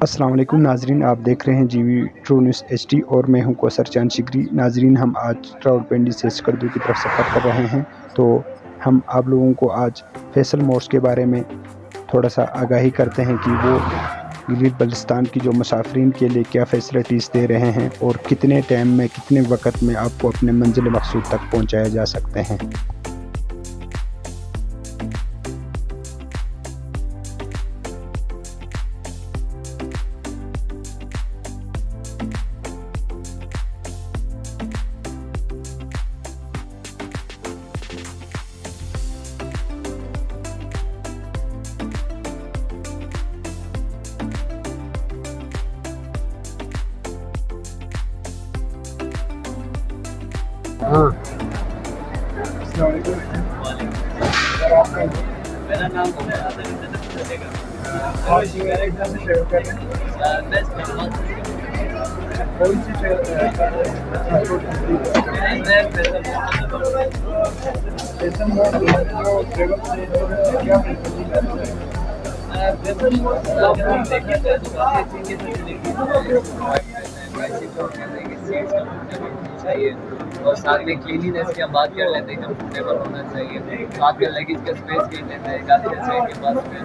السلام علیکم ناظرین، آپ دیکھ رہے ہیں جی وی ٹرو نیوز HD اور میں ہوں کوثر چاند شگری۔ ناظرین، ہم آج راولپنڈی سے سکردو کی طرف سفر کر رہے ہیں، تو ہم آپ لوگوں کو آج فیصل موٹرز کے بارے میں تھوڑا سا آگاہی کرتے ہیں کہ وہ گلگت بلتستان کی جو مسافرین کے لیے کیا فیسلٹیز دے رہے ہیں اور کتنے ٹائم میں کتنے وقت میں آپ کو اپنے منزل مقصود تک پہنچایا جا سکتے ہیں۔ السلام علیکم۔ میرا نام کون سی ٹریول کر رہے ہیں؟ کون سی فیصل موٹرز جو ٹریول سے کیا چاہیے، اور ساتھ میں کلینینس کی ہم بات کر لیتے ہیں، کمفرٹیبل ہونا چاہیے، ساتھ میں لگیج کا اسپیس بھی لیتے ہیں، گاڑی کے سائڈ کے پاس میں۔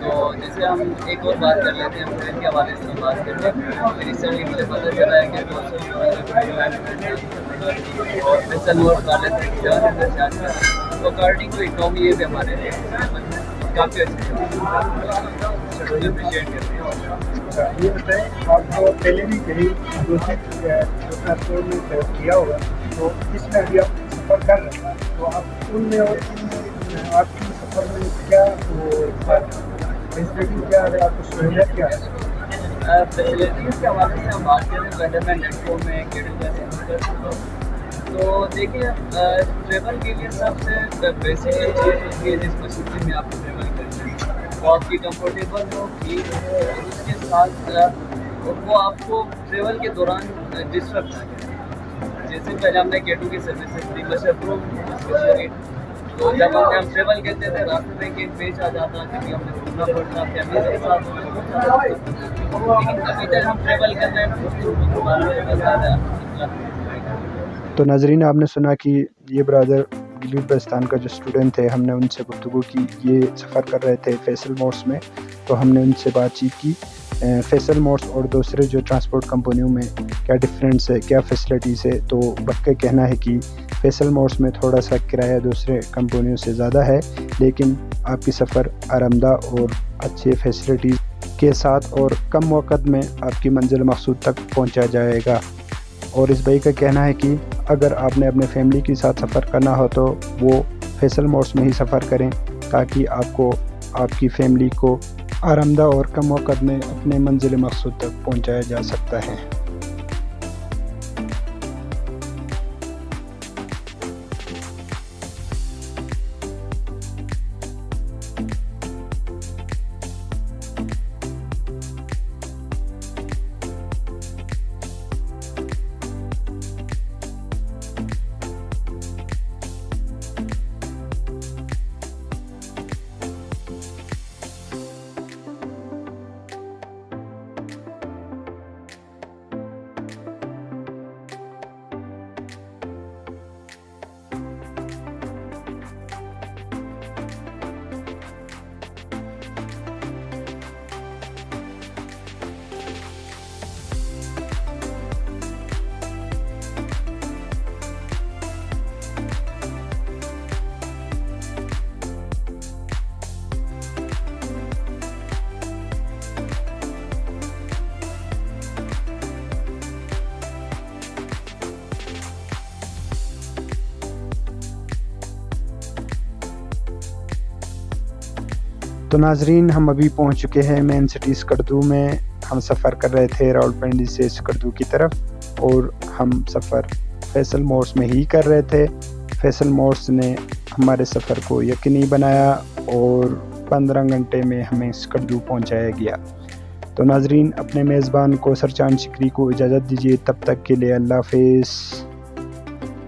تو جیسے ہم ایک اور بات کر لیتے ہیں، ٹرین کے حوالے سے بات کرتے ہیں۔ ریسنٹلی مجھے پتہ چلا ہے کہ اور فیصل موٹرز والے سے 700 چارج کر رہے ہیں، تو اکارڈنگ ٹو اکنامی یہ بھی ہمارے لیے کافی اچھے اپریشیٹ کرتے ہیں۔ یہ بتائیں، آپ کو پہلے بھی کہیں دوسری ٹرانسپورٹ میں ٹریول کیا ہوگا، تو اس میں ابھی آپ سفر کر رہے ہیں، تو آپ ان میں اور آپ کی سفر میں کیا فیسلٹی کیا ہے، آپ کو سہولیت کیا ہے؟ فیسلٹیز کے حوالے سے ہم بات کریں، پہلے میں نیٹو میں کیڈل کا سفر کر چکا ہوں۔ تو دیکھیے، ٹریول کے لیے سب سے بیسک چیز ہوتی ہے جس مسئلے میں آپ کو ٹریول کرنا ہے، وہ آپ کی کمفرٹیبل ہو، ٹھیک ہو، اور اس کے ساتھ وہ آپ کو ٹریول کے دوران ڈسٹرب نہ کرے۔ جیسے پہلے ہم نے کیٹو کی سروسز دی، مشروم اسپیشلی، تو جب ہم ٹریول کرتے تھے راستے میں کہ پیچ آ جاتا، کبھی ہم نے گھومنا پڑتا، فیملی کے ساتھ ہونا پڑتا، لیکن ابھی تک ہم ٹریول کر رہے ہیں۔ تو ناظرین، آپ نے سنا کہ یہ برادر گلگت بلتستان کا جو اسٹوڈنٹ تھے، ہم نے ان سے گفتگو کی، یہ سفر کر رہے تھے فیصل موٹرز میں، تو ہم نے ان سے بات چیت کی فیصل موٹرز اور دوسرے جو ٹرانسپورٹ کمپنیوں میں کیا ڈفرینس ہے، کیا فیسلٹیز ہے۔ تو ان کا کہنا ہے کہ فیصل موٹرز میں تھوڑا سا کرایہ دوسرے کمپنیوں سے زیادہ ہے، لیکن آپ کی سفر آرام دہ اور اچھے فیسلٹیز کے ساتھ اور کم وقت میں آپ کی منزل مقصود تک پہنچا جائے گا۔ اور اس بھائی کا کہنا ہے کہ اگر آپ نے اپنے فیملی کے ساتھ سفر کرنا ہو تو وہ فیصل موٹرز میں ہی سفر کریں، تاکہ آپ کی فیملی کو آرام دہ اور کم وقت میں اپنے منزل مقصود تک پہنچایا جا سکتا ہے۔ تو ناظرین، ہم ابھی پہنچ چکے ہیں مین سٹی سکردو میں۔ ہم سفر کر رہے تھے راولپنڈی سے سکردو کی طرف، اور ہم سفر فیصل موٹرز میں ہی کر رہے تھے۔ فیصل موٹرز نے ہمارے سفر کو یقینی بنایا اور 15 گھنٹے میں ہمیں سکردو پہنچایا گیا۔ تو ناظرین، اپنے میزبان کوثر چاند شگری کو اجازت دیجیے، تب تک کے لیے اللہ حافظ۔